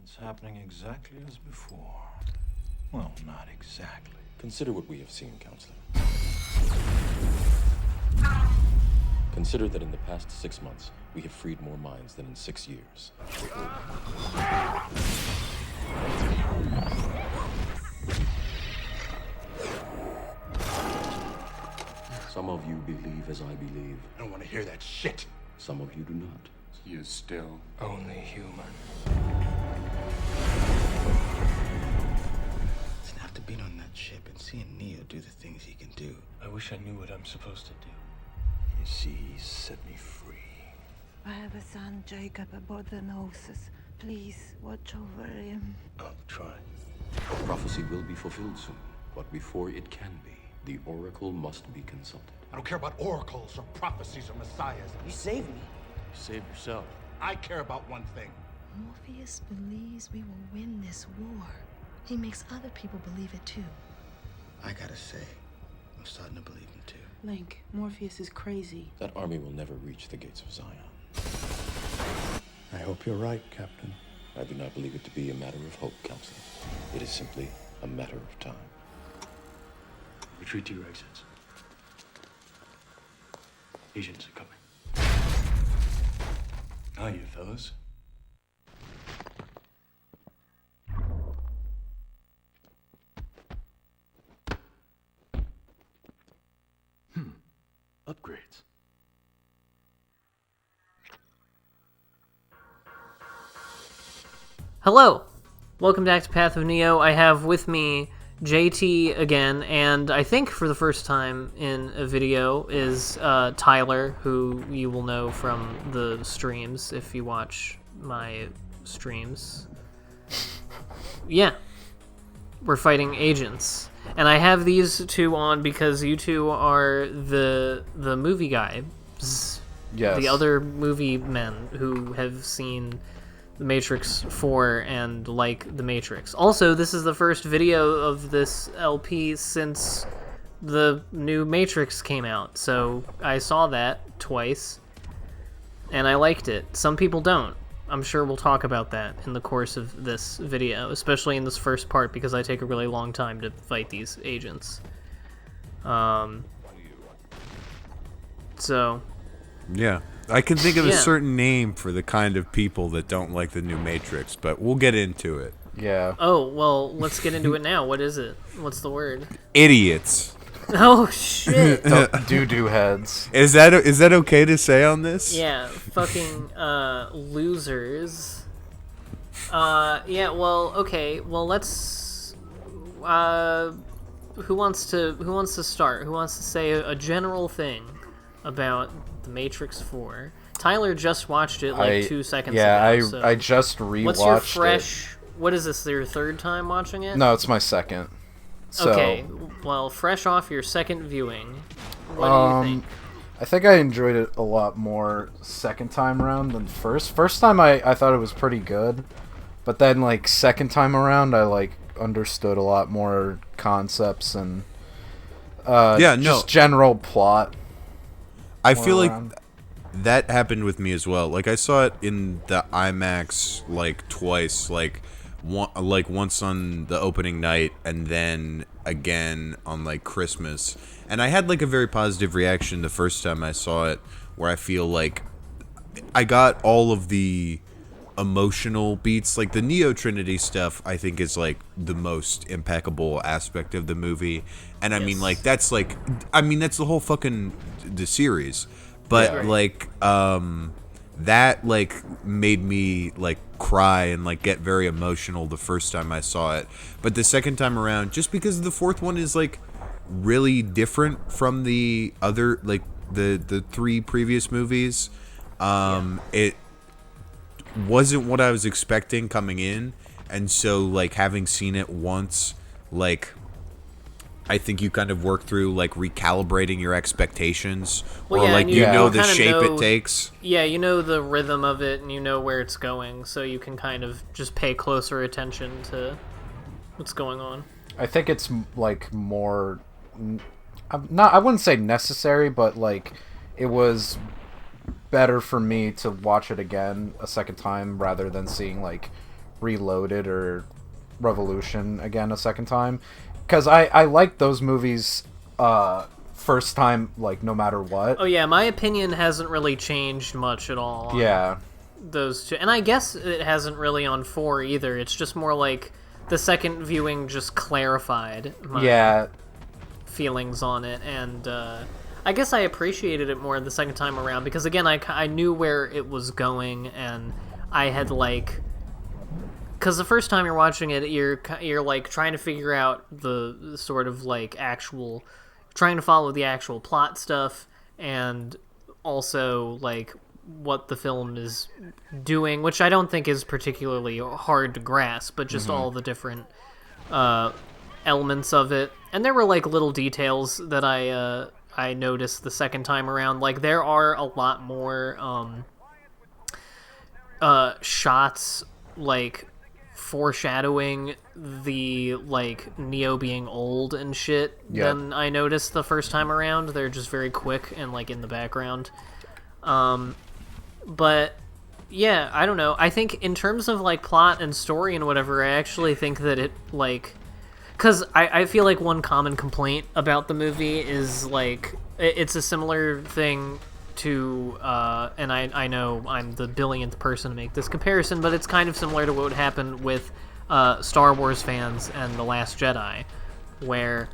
It's happening exactly as before. Well, not exactly. Consider what we have seen, Counselor. Consider that in the past 6 months, we have freed more minds than in 6 years. Some of you believe as I believe. I don't want to hear that shit. Some of you do not. You still Only human. It's not to be on that ship and seeing Neo do the things he can do. I wish I knew what I'm supposed to do. You see, he set me free. I have a son, Jacob, aboard the Gnosis. Please watch over him. I'll try. Prophecy will be fulfilled soon, but before it can be, the Oracle must be consulted. I don't care about oracles or prophecies or messiahs. You saved me. You save yourself. I care about one thing. Morpheus believes we will win this war. He makes other people believe it too. I gotta say, I'm starting to believe him too. Link, Morpheus is crazy. That army will never reach the gates of Zion. I hope you're right, Captain. I do not believe it to be a matter of hope, Counselor. It is simply a matter of time. Retreat to your exits. Agents are coming. How are you, fellas? Upgrades. Hello! Welcome back to Path of Neo. I have with me JT again, and I think for the first time in a video is Tyler, who you will know from the streams if you watch my streams. Yeah. We're fighting agents. And I have these two on because you two are the movie guys. Yes. The other movie men who have seen The Matrix 4 and like The Matrix. Also, this is the first video of this LP since the new Matrix came out, so I saw that twice, and I liked it. Some people don't. I'm sure we'll talk about that in the course of this video, especially in this first part, because I take a really long time to fight these agents. So... Yeah. I can think of a certain name for the kind of people that don't like the new Matrix, but we'll get into it. Yeah. Oh, well, let's get into it now. What is it? What's the word? Idiots. Oh, shit. Doo-doo heads. Is that okay to say on this? Yeah, fucking losers. Yeah, well, okay. Well, let's who wants to start? Who wants to say a general thing about The Matrix 4? Tyler just watched it like 2 seconds ago. Yeah, I just rewatched it. What's your fresh... What is this, your third time watching it? No, it's my second. So, okay, well, fresh off your second viewing, what do you think? I think I enjoyed it a lot more second time around than first. First time I thought it was pretty good, but then like second time around I like understood a lot more concepts and just general plot. I feel like that happened with me as well. Like I saw it in the IMAX like twice, like once on the opening night and then again on like Christmas. And I had like a very positive reaction the first time I saw it, where I feel like I got all of the emotional beats. Like the Neo Trinity stuff I think is like the most impeccable aspect of the movie. And I mean like that's the whole fucking the series. But like that like made me like cry and like get very emotional the first time I saw it. But the second time around, just because the fourth one is like really different from the other, like the three previous movies, it wasn't what I was expecting coming in. And so like having seen it once, like I think you kind of work through like recalibrating your expectations, or like you know the shape it takes. Yeah, you know the rhythm of it, and you know where it's going, so you can kind of just pay closer attention to what's going on. I think it's like more, I wouldn't say necessary, but like it was better for me to watch it again a second time rather than seeing like Reloaded or Revolution again a second time, because I like those movies first time, like, no matter what. Oh yeah, my opinion hasn't really changed much at all on Yeah. those two, and I guess it hasn't really on 4 either. It's just more like the second viewing just clarified my feelings on it, and I guess I appreciated it more the second time around because, again, I knew where it was going, and I had, like... Because the first time you're watching it, you're like, trying to figure out the sort of, like, actual... Trying to follow the actual plot stuff, and also, like, what the film is doing, which I don't think is particularly hard to grasp, but just all the different elements of it. And there were, like, little details that I noticed the second time around. Like, there are a lot more shots, like, foreshadowing the, like, Neo being old and shit than I noticed the first time around. They're just very quick and, like, in the background. But, yeah, I don't know. I think in terms of, like, plot and story and whatever, I actually think that it, like... Because I feel like one common complaint about the movie is, like, it's a similar thing to, and I know I'm the billionth person to make this comparison, but it's kind of similar to what would happen with Star Wars fans and The Last Jedi, where,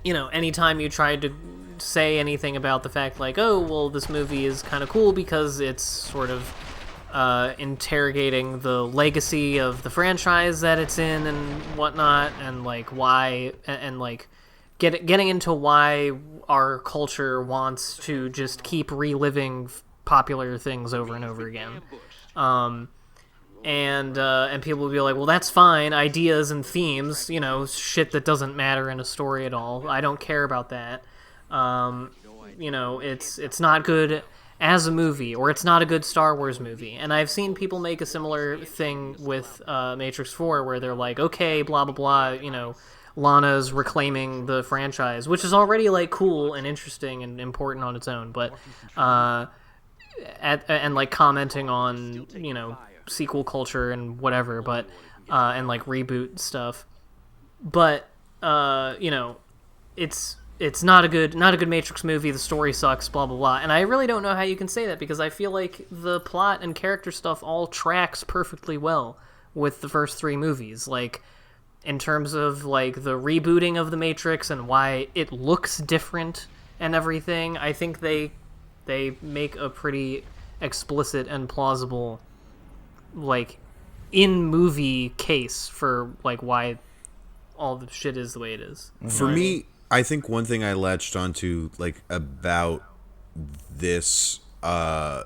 you know, anytime you tried to say anything about the fact, like, oh, well, this movie is kind of cool because it's sort of interrogating the legacy of the franchise that it's in and whatnot, and, like, why, and like, getting into why our culture wants to just keep reliving popular things over and over again. And people will be like, well, that's fine, ideas and themes, you know, shit that doesn't matter in a story at all. I don't care about that. You know, it's not good as a movie, or it's not a good Star Wars movie. And I've seen people make a similar thing with Matrix 4, where they're like, okay, blah, blah, blah, you know, Lana's reclaiming the franchise, which is already, like, cool and interesting and important on its own, but and like commenting on, you know, sequel culture and whatever, but and like reboot stuff, but you know, it's not a good Matrix movie. The story sucks, blah blah blah. And I really don't know how you can say that, because I feel like the plot and character stuff all tracks perfectly well with the first 3 movies, like, in terms of, like, the rebooting of the Matrix and why it looks different and everything. I think they make a pretty explicit and plausible, like, in-movie case for, like, why all the shit is the way it is. For me, I think one thing I latched onto, like, about this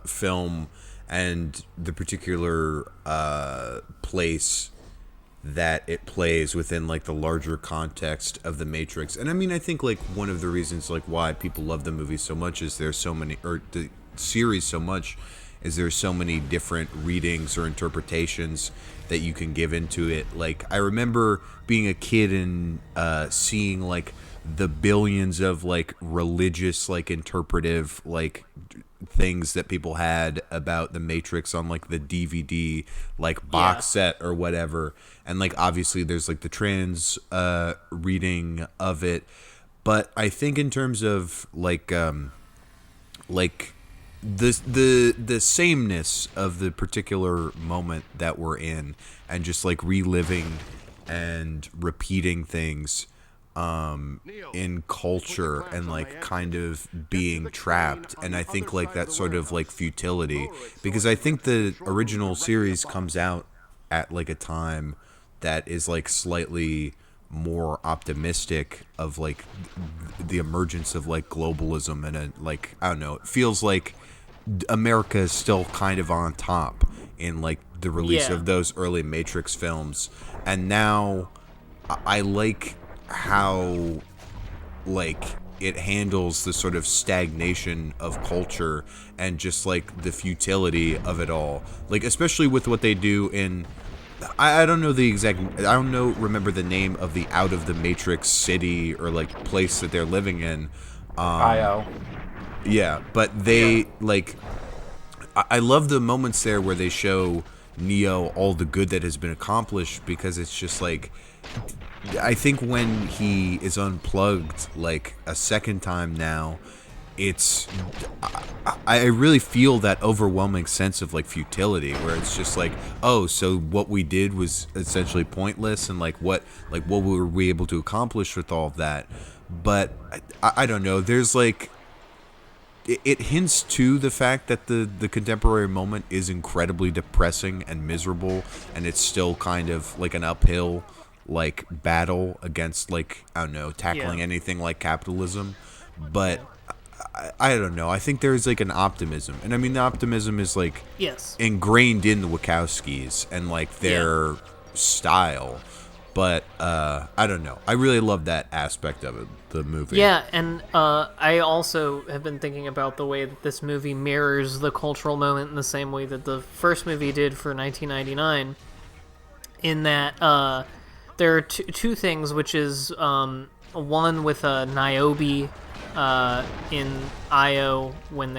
film and the particular place that it plays within, like, the larger context of the Matrix. And I mean, I think, like, one of the reasons, like, why people love the movie so much is there's so many, or the series so much, is there's so many different readings or interpretations that you can give into it. Like, I remember being a kid and seeing, like, the billions of, like, religious, like, interpretive, like, things that people had about the Matrix on, like, the DVD, like, box set or whatever. And, like, obviously there's, like, the trans reading of it, but I think in terms of, like the sameness of the particular moment that we're in, and just, like, reliving and repeating things in culture, and, like, kind of being trapped. And I think, like, that sort of, like, futility, because I think the original series comes out at, like, a time that is, like, slightly more optimistic of, like, the emergence of, like, globalism, and like, I don't know, it feels like America is still kind of on top in, like, the release of those early Matrix films. And now I like how, like, it handles the sort of stagnation of culture and just, like, the futility of it all. Like, especially with what they do in, I don't know the exact, I don't know, remember the name of the out of the Matrix city or, like, place that they're living in. IO. Yeah, but they, like, I love the moments there where they show Neo all the good that has been accomplished, because it's just like, I think when he is unplugged like a second time now, it's I really feel that overwhelming sense of like futility, where it's just like, oh, so what we did was essentially pointless, and like what were we able to accomplish with all of that? But I don't know, there's like, it hints to the fact that the contemporary moment is incredibly depressing and miserable, and it's still kind of like an uphill like battle against, like, I don't know, tackling anything like capitalism. But I don't know, I think there's like an optimism, and I mean the optimism is like ingrained in the Wachowskis and like their style. But I don't know, I really love that aspect of it, the movie. Yeah, and I also have been thinking about the way that this movie mirrors the cultural moment in the same way that the first movie did for 1999, in that there are two things, which is one with Niobe in Io, when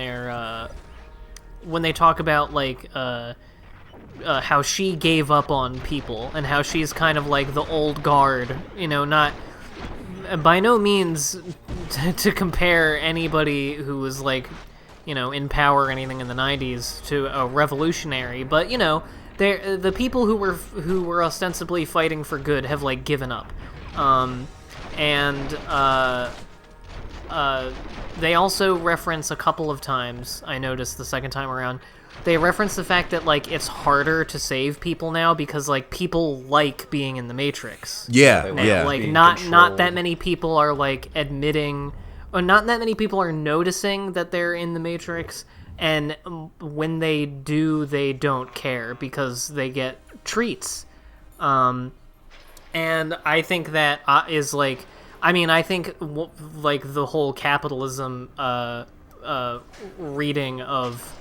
they talk about like how she gave up on people, and how she's kind of like the old guard, you know, not by no means to compare anybody who was like, you know, in power or anything in the 90s to a revolutionary, but you know, the people who were ostensibly fighting for good have like given up, and they also reference a couple of times, I noticed the second time around, they reference the fact that like it's harder to save people now because like people like being in the Matrix. Yeah. Like not that many people are like admitting, or not that many people are noticing that they're in the Matrix, and when they do, they don't care because they get treats. And I think that is like, I mean, I think like the whole capitalism reading of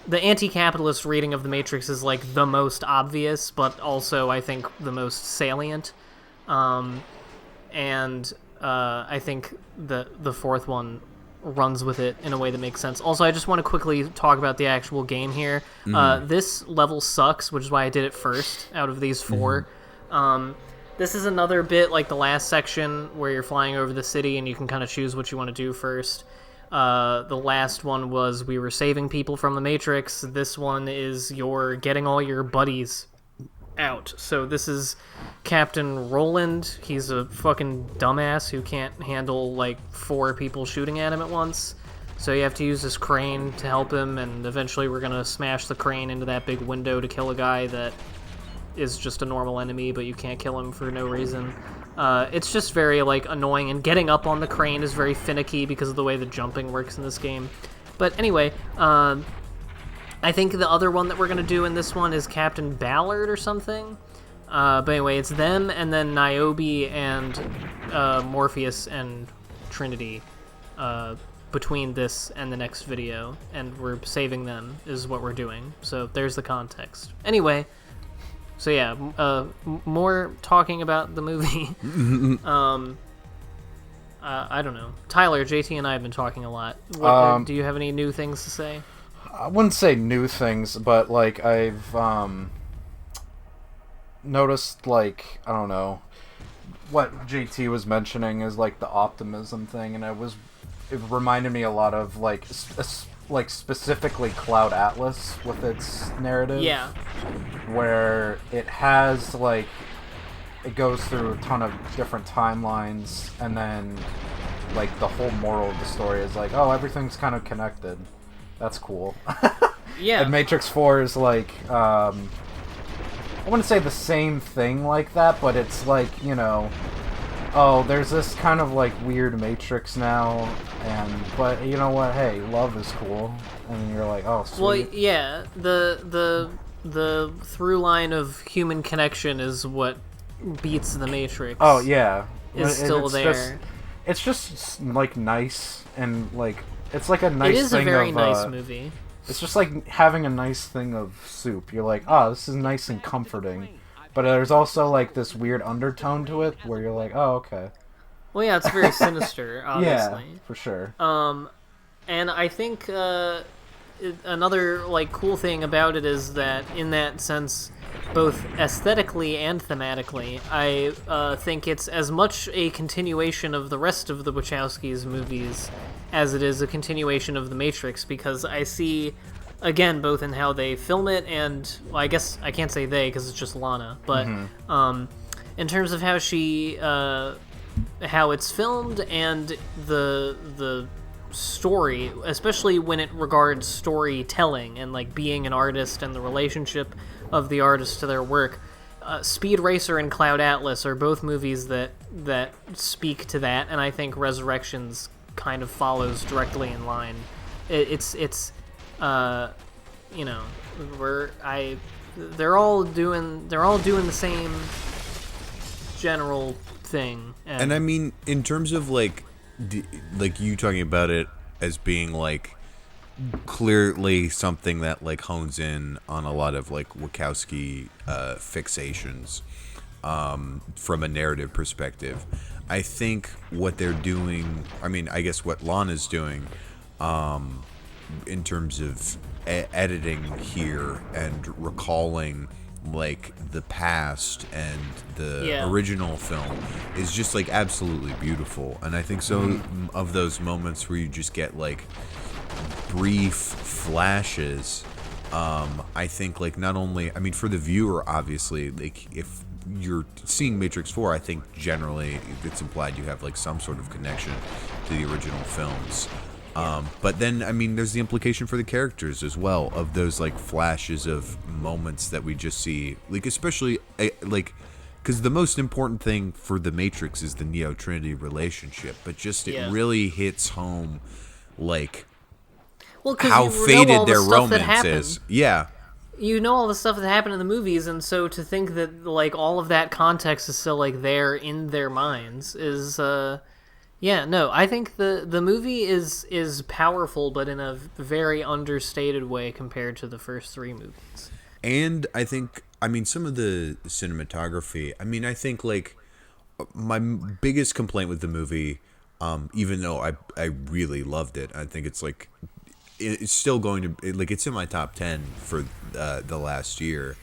the anti-capitalist reading of the Matrix is like the most obvious, but also I think the most salient. And I think the fourth one runs with it in a way that makes sense. Also, I just want to quickly talk about the actual game here. This level sucks, which is why I did it first out of these four. This is another bit like the last section where you're flying over the city and you can kind of choose what you want to do first. The last one was we were saving people from the Matrix. This one is you're getting all your buddies out. So this is Captain Roland. He's a fucking dumbass who can't handle like 4 people shooting at him at once. So you have to use this crane to help him, and eventually we're gonna smash the crane into that big window to kill a guy that is just a normal enemy, but you can't kill him for no reason. It's just very like annoying, and getting up on the crane is very finicky because of the way the jumping works in this game. But anyway, I think the other one that we're going to do in this one is Captain Ballard or something. But anyway, it's them and then Niobe and Morpheus and Trinity between this and the next video, and we're saving them is what we're doing. So there's the context. Anyway, so yeah, more talking about the movie. I don't know. Tyler, JT, and I have been talking a lot. Do you have any new things to say? I wouldn't say new things, but like I've noticed, like, I don't know, what JT was mentioning is like the optimism thing, and it reminded me a lot of like specifically Cloud Atlas with its narrative. Yeah. Where it has like, it goes through a ton of different timelines, and then like the whole moral of the story is like, oh, everything's kind of connected. That's cool. Yeah. And Matrix 4 is like, I wouldn't say the same thing like that, but it's like, you know, oh, there's this kind of like weird Matrix now, but you know what? Hey, love is cool, and you're like, oh, sweet. Well, yeah, the through line of human connection is what beats the Matrix. Oh yeah, is still there. It's just like nice, and like it's like a nice. It is thing a very of, nice movie. It's just like having a nice thing of soup. You're like, oh, this is nice and comforting. But there's also like this weird undertone to it where you're like, oh, okay. Well, yeah, it's very sinister, obviously. Yeah, for sure. And I think another like cool thing about it is that in that sense, both aesthetically and thematically, I think it's as much a continuation of the rest of the Wachowskis' movies as it is a continuation of The Matrix, because I see, again, both in how they film it and, well, I guess I can't say they because it's just Lana, but in terms of how she, how it's filmed and the story, especially when it regards storytelling and like being an artist and the relationship of the artist to their work. Speed Racer and Cloud Atlas are both movies that speak to that, and I think Resurrections kind of follows directly in line. It's you know, they're all doing the same general thing. And I mean, in terms of like you talking about it as being like clearly something that like hones in on a lot of like Wachowski fixations from a narrative perspective. I think what they're doing, I mean, I guess what Lana's doing in terms of editing here and recalling like the past and the original film is just like absolutely beautiful. And I think so of those moments where you just get like brief flashes, I think like not only, I mean, for the viewer, obviously, like if you're seeing Matrix 4, I think generally it's implied you have like some sort of connection to the original films. But then, I mean, there's the implication for the characters as well, of those like flashes of moments that we just see, like especially like, because the most important thing for the Matrix is the Neo Trinity relationship, but just it really hits home, like how faded their romance is. Yeah. You know all the stuff that happened in the movies, and so to think that like all of that context is still like there in their minds is I think the movie is powerful, but in a very understated way compared to the first three movies. And I think, I mean, some of the cinematography, I mean, I think like my biggest complaint with the movie, even though I really loved it, I think it's like it's still going to, like, it's in my top 10 for the last year.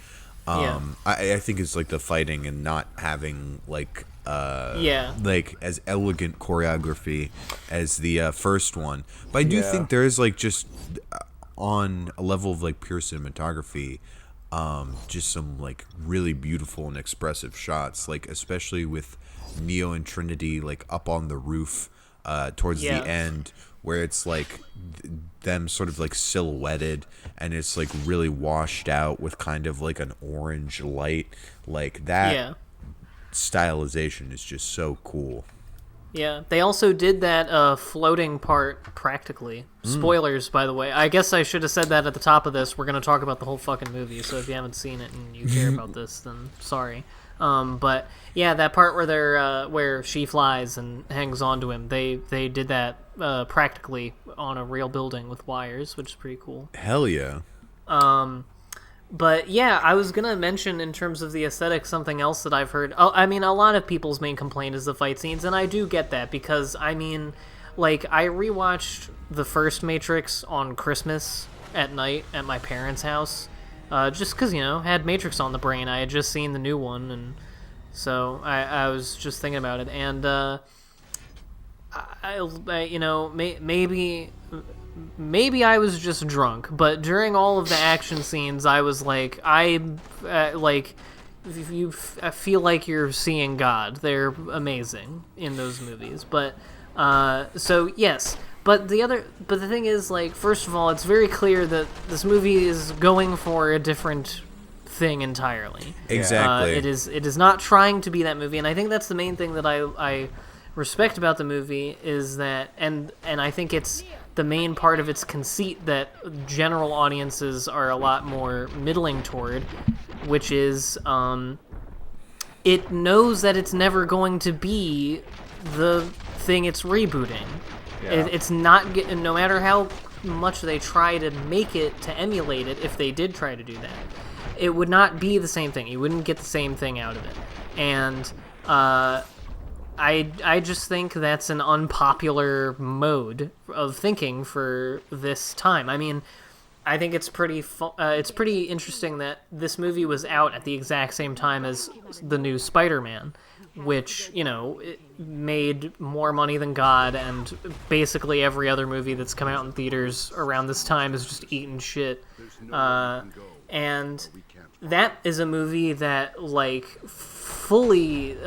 I think it's like the fighting and not having like like as elegant choreography as the first one. But I do think there is like just on a level of like pure cinematography, just some like really beautiful and expressive shots, like especially with Neo and Trinity like up on the roof towards the end, where it's like them sort of like silhouetted and it's like really washed out with kind of like an orange light, like that stylization is just so cool. Yeah, they also did that floating part practically. Spoilers, by the way. I guess I should have said that at the top of this. We're going to talk about the whole fucking movie, so if you haven't seen it and you care about this, then sorry. But yeah, that part where they're where she flies and hangs onto him, they did that practically on a real building with wires, which is pretty cool. Hell yeah. But yeah, I was gonna mention in terms of the aesthetic something else that I've heard. I mean, a lot of people's main complaint is the fight scenes, and I do get that because I mean, like I rewatched the first Matrix on Christmas at night at my parents' house. Just because, you know, I had Matrix on the brain. I had just seen the new one, and so I was just thinking about it. And, you know, maybe I was just drunk, but during all of the action scenes, I was like, I feel like you're seeing God. They're amazing in those movies. But, so, yes. But the thing is, like, first of all, it's very clear that this movie is going for a different thing entirely. Exactly. It is not trying to be that movie, and I think that's the main thing that I respect about the movie is that, and I think it's the main part of its conceit that general audiences are a lot more middling toward, which is it knows that it's never going to be the thing it's rebooting. It's not, no matter how much they try to make it to emulate it, if they did try to do that, it would not be the same thing. You wouldn't get the same thing out of it. And I just think that's an unpopular mode of thinking for this time. I mean, I think it's pretty interesting that this movie was out at the exact same time as the new Spider-Man, which, you know, it made more money than God, and basically every other movie that's come out in theaters around this time is just eating shit. And that is a movie that, like, fully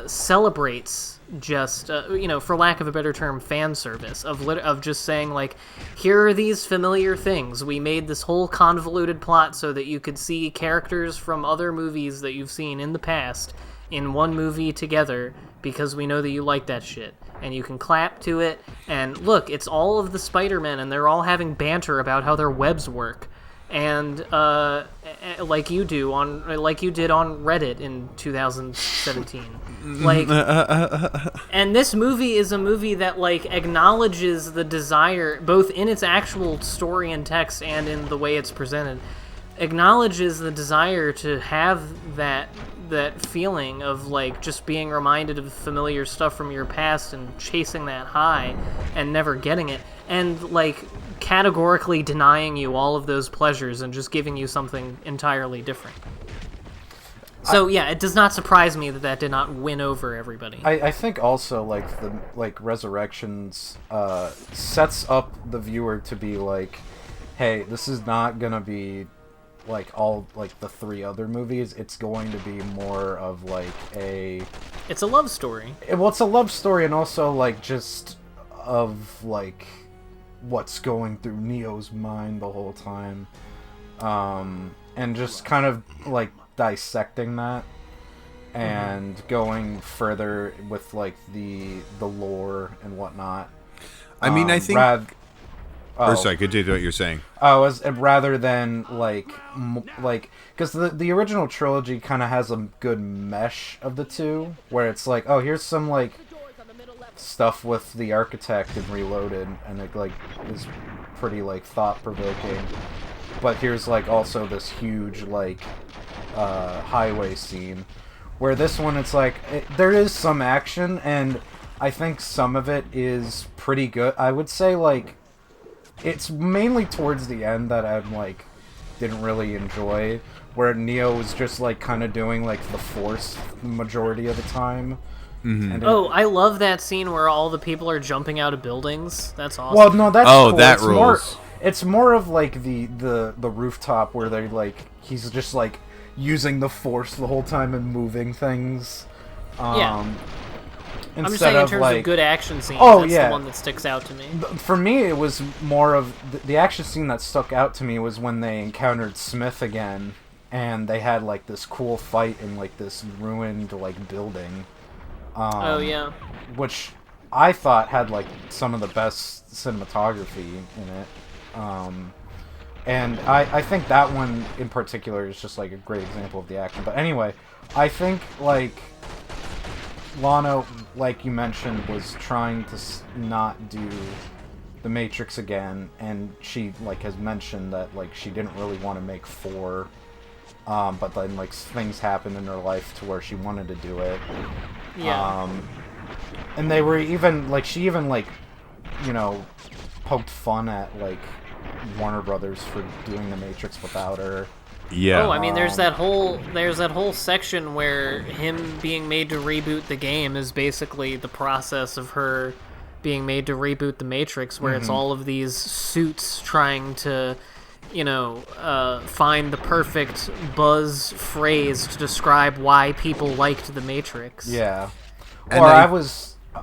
celebrates just, you know, for lack of a better term, fan service, of just saying, like, here are these familiar things. We made this whole convoluted plot so that you could see characters from other movies that you've seen in the past in one movie together because we know that you like that shit. And you can clap to it, and look, it's all of the Spider-Men, and they're all having banter about how their webs work. And like you did on Reddit in 2017, like, and this movie is a movie that, like, acknowledges the desire, both in its actual story and text and in the way it's presented, acknowledges the desire to have that feeling of, like, just being reminded of familiar stuff from your past and chasing that high and never getting it, and, like, categorically denying you all of those pleasures and just giving you something entirely different. So yeah, it does not surprise me that did not win over everybody. I think also, like, the Resurrections sets up the viewer to be like, hey, this is not gonna be like all, like, the three other movies. It's going to be more of, like, it's a love story. Well, it's a love story, and also, like, just of, like, what's going through Neo's mind the whole time, and just kind of, like, dissecting that and going further with, like, the lore and whatnot. I mean, I think sorry, continue what you're saying. Rather than, like, because the original trilogy kind of has a good mesh of the two, where it's like, oh, here's some, like, stuff with the Architect and Reloaded, and it, like, is pretty, like, thought-provoking, but here's, like, also this huge, like, highway scene, where this one, it's like, there is some action, and I think some of it is pretty good. I would say, like, it's mainly towards the end that I'm, like, didn't really enjoy, where Neo was just, like, kind of doing, like, the Force the majority of the time. Mm-hmm. I love that scene where all the people are jumping out of buildings. That's awesome. Well, no, that's cool. That rules. It's more of, like, the rooftop where they're, like, he's just, like, using the Force the whole time and moving things. Yeah. I'm just saying, in terms of good action scenes, that's the one that sticks out to me. For me, it was more of the action scene that stuck out to me was when they encountered Smith again, and they had, like, this cool fight in, like, this ruined, like, building. Which I thought had, like, some of the best cinematography in it. And I think that one in particular is just, like, a great example of the action. But anyway, I think, like, Lana, like you mentioned, was trying to not do The Matrix again, and she, like, has mentioned that, like, she didn't really want to make 4, but then, like, things happened in her life to where she wanted to do it. Yeah. And they were even, like, she even, like, you know, poked fun at, like, Warner Brothers for doing The Matrix without her. Yeah. Oh, I mean, there's that whole section where him being made to reboot the game is basically the process of her being made to reboot The Matrix, where it's all of these suits trying to, you know, find the perfect buzz phrase to describe why people liked The Matrix. Yeah. And or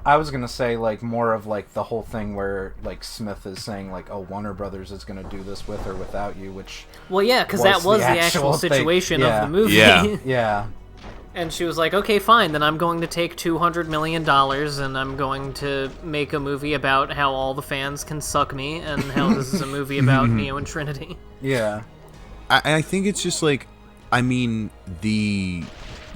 I was gonna say, like, more of, like, the whole thing where, like, Smith is saying, like, oh, Warner Brothers is gonna do this with or without you, which... Well, yeah, because that was the actual situation of the movie. Yeah. Yeah. And she was like, okay, fine, then I'm going to take $200 million and I'm going to make a movie about how all the fans can suck me and how this is a movie about Neo and Trinity. Yeah. I think it's just, like, I mean, the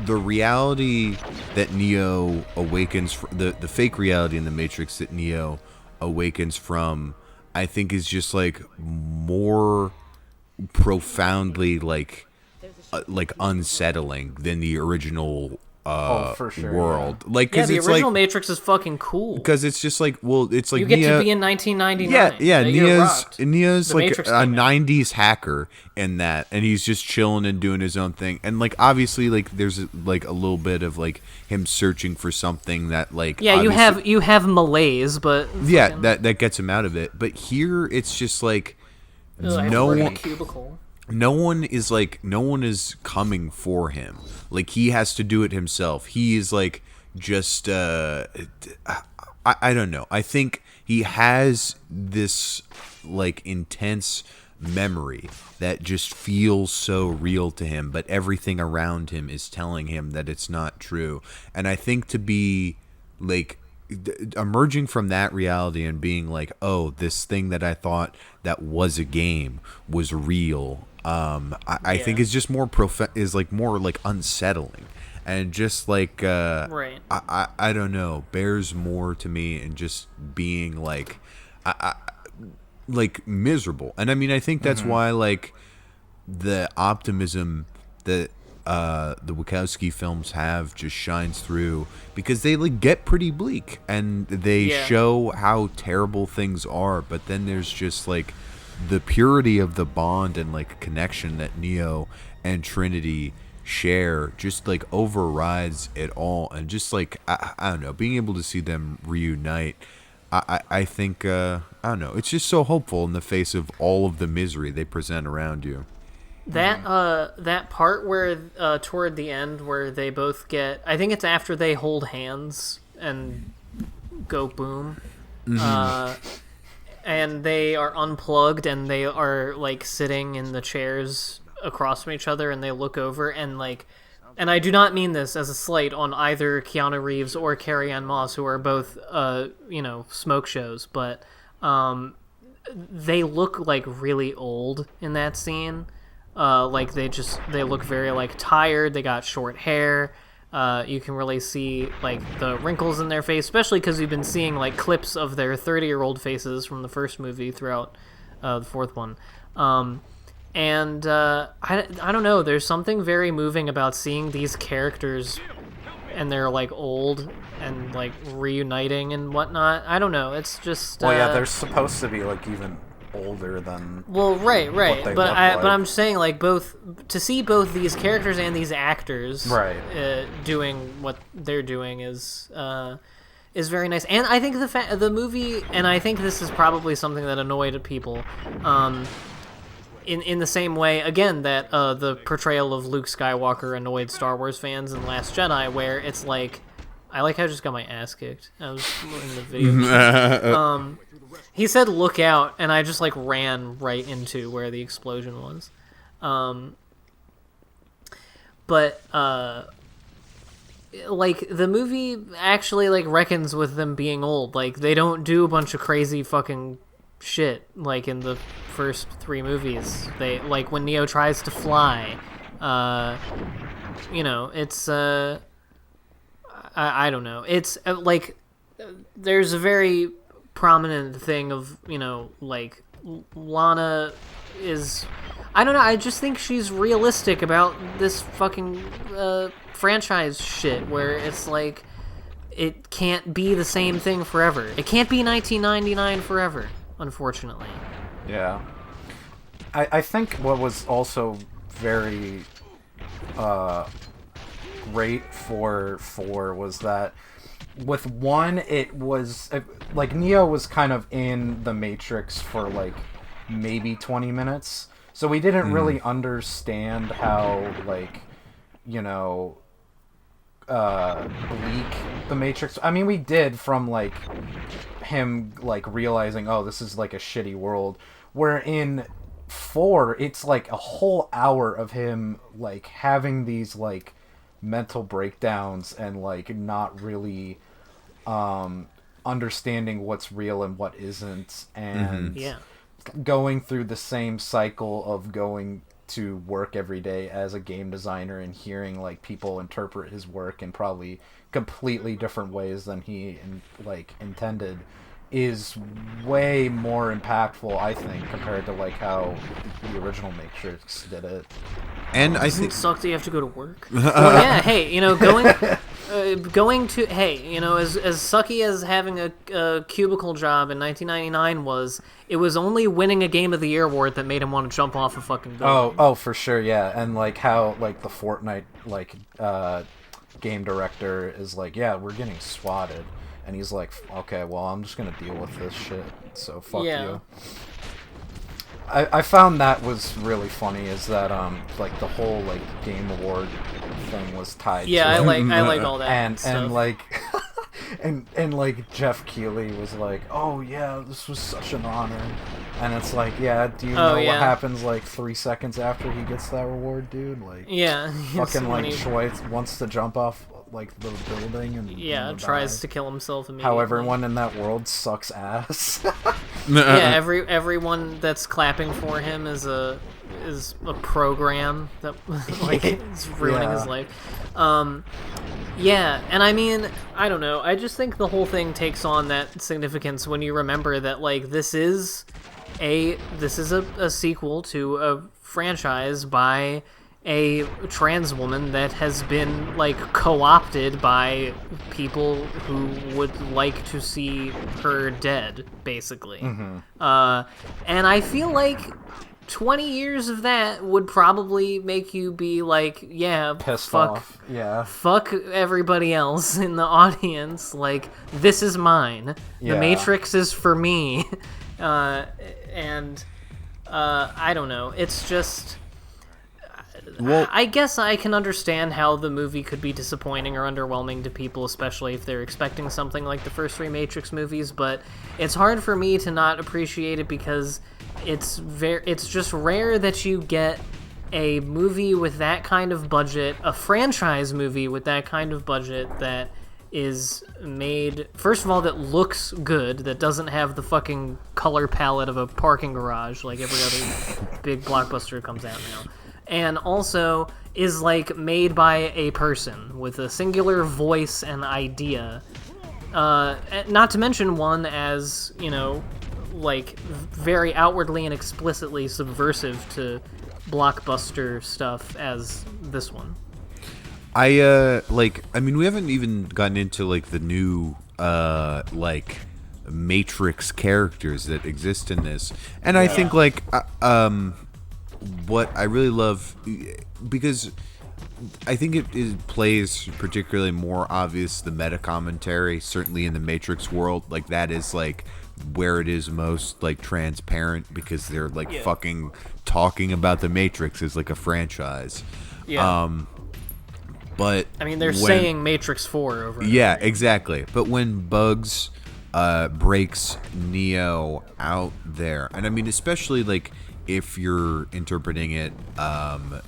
reality that Neo awakens from, the fake reality in the Matrix that Neo awakens from, I think is just, like, more profoundly, like unsettling than the original for sure, world. yeah. Like, Yeah, cause the it's original like, Matrix is fucking cool. because it's just like, well, it's like You get Neo, to be in 1999. yeah, The year rocked. Neo's The like Matrix a came out. 90s hacker in that, and he's just chilling and doing his own thing. And like, obviously, like there's like a little bit of like him searching for something that like, Yeah, you have malaise, but yeah, fucking- that gets him out of it. But here it's just like Ugh, I have to no work in a one, cubicle. no one is coming for him. Like, he has to do it himself. He is like just I don't know. I think he has this like intense memory that just feels so real to him, but everything around him is telling him that it's not true. And I think to be like emerging from that reality and being like, oh, this thing that I thought that was a game was real, I think is just more more like unsettling, and just like Right. I don't know, bears more to me in just being like like miserable. And I mean, I think that's why like the optimism that the Wachowski films have just shines through, because they like get pretty bleak and they show how terrible things are, but then there's just like the purity of the bond and like connection that Neo and Trinity share just like overrides it all. And just like I don't know, being able to see them reunite, I think I don't know, it's just so hopeful in the face of all of the misery they present around you. That part where toward the end where they both get, I think it's after they hold hands and go boom, and they are unplugged and they are like sitting in the chairs across from each other, and they look over and like, and I do not mean this as a slight on either Keanu Reeves or Carrie-Anne Moss, who are both smoke shows, but they look like really old in that scene. Like they look very like tired. They got short hair. You can really see like the wrinkles in their face, especially because we've been seeing like clips of their 30-year-old faces from the first movie throughout the fourth one. And I don't know. There's something very moving about seeing these characters and they're like old and like reuniting and whatnot. I don't know. It's just Well, yeah, they're supposed to be like even older than. Well, right, what they but look like. but I'm just saying, like, to see both these characters and these actors doing what they're doing is very nice. And I think the movie, and I think this is probably something that annoyed people, in the same way again that the portrayal of Luke Skywalker annoyed Star Wars fans in Last Jedi, where it's like, I like how I just got my ass kicked. I was in the video. He said, "Look out," and I just like ran right into where the explosion was. But like the movie actually like reckons with them being old. Like they don't do a bunch of crazy fucking shit like in the first three movies. They like when Neo tries to fly. It's I don't know. It's like there's a very prominent thing of, like Lana is, I don't know, I just think she's realistic about this fucking franchise shit, where it's like it can't be the same thing forever. It can't be 1999 forever, unfortunately. Yeah. I think what was also very great for 4 was that with 1, it was like Neo was kind of in the Matrix for like maybe 20 minutes, so we didn't really understand how like bleak the Matrix. I mean, we did from like him like realizing, oh, this is like a shitty world, where in 4 it's like a whole hour of him like having these like mental breakdowns and like not really understanding what's real and what isn't, and going through the same cycle of going to work every day as a game designer and hearing like people interpret his work in probably completely different ways than he intended is way more impactful, I think, compared to like how the original Matrix did it. And I Doesn't think it suck that you have to go to work? Well, yeah. Hey, going to as sucky as having a cubicle job in 1999 was, it was only winning a Game of the Year award that made him want to jump off a fucking building. Oh, for sure, yeah. And like how like the Fortnite game director is like, yeah, we're getting swatted, and he's like, okay, well, I'm just gonna deal with this shit. So fuck you. I found that was really funny, is that like the whole like game award thing was tied to I it. like all that stuff. And like and like Jeff Keighley was like, oh yeah, this was such an honor, and it's like, yeah, do you know what happens like 3 seconds after he gets that reward, dude? Like, fucking like Schweitz wants to jump off like the building and tries to kill himself immediately. How everyone in that world sucks ass. Everyone that's clapping for him is a program that like is ruining his life. And I mean, I don't know. I just think the whole thing takes on that significance when you remember that like this is a sequel to a franchise by a trans woman that has been like co-opted by people who would like to see her dead, basically. And I feel like 20 years of that would probably make you be like, yeah, pissed off. Yeah, fuck everybody else in the audience. Like, this is mine. The Matrix is for me. I don't know. It's just, well, I guess I can understand how the movie could be disappointing or underwhelming to people, especially if they're expecting something like the first 3 Matrix movies, but it's hard for me to not appreciate it because it's just rare that you get a movie with that kind of budget, a franchise movie with that kind of budget that is made, first of all, that looks good, that doesn't have the fucking color palette of a parking garage like every other big blockbuster comes out now. And also is like made by a person with a singular voice and idea. Not to mention one as, like very outwardly and explicitly subversive to blockbuster stuff as this one. I mean, we haven't even gotten into like the new like Matrix characters that exist in this, and I think like what I really love, because I think it plays particularly more obvious the meta commentary, certainly in the Matrix world. Like, that is like where it is most like transparent, because they're like fucking talking about the Matrix as like a franchise. But I mean, they're saying Matrix 4 over and yeah, over. Exactly. But when Bugs breaks Neo out there, and I mean, especially like if you're interpreting it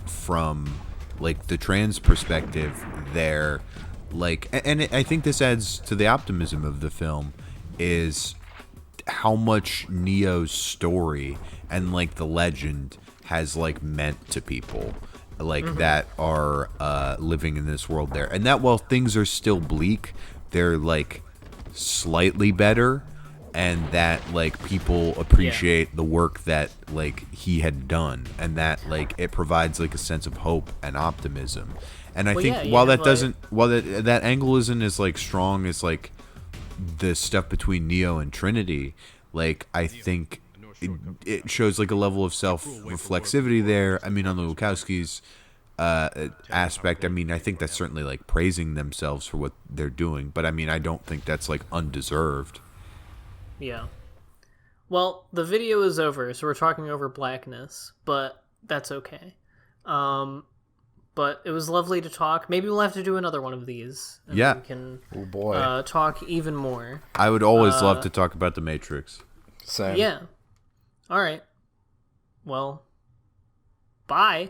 from like the trans perspective there, like, and I think this adds to the optimism of the film, is how much Neo's story and like the legend has like meant to people like that are living in this world there, and that while things are still bleak, they're like slightly better, and that like people appreciate the work that like he had done, and that like it provides like a sense of hope and optimism. And I think while that doesn't, while that angle isn't as like strong as like the stuff between Neo and Trinity, like I think it shows like a level of self-reflexivity there. I mean, on the Wachowskis' aspect, I mean, I think that's certainly like praising themselves for what they're doing, but I mean, I don't think that's like undeserved. Yeah. Well, the video is over, so we're talking over blackness, but that's okay. But it was lovely to talk. Maybe we'll have to do another one of these. And we can talk even more. I would always love to talk about the Matrix. Same. Yeah. All right. Well, bye.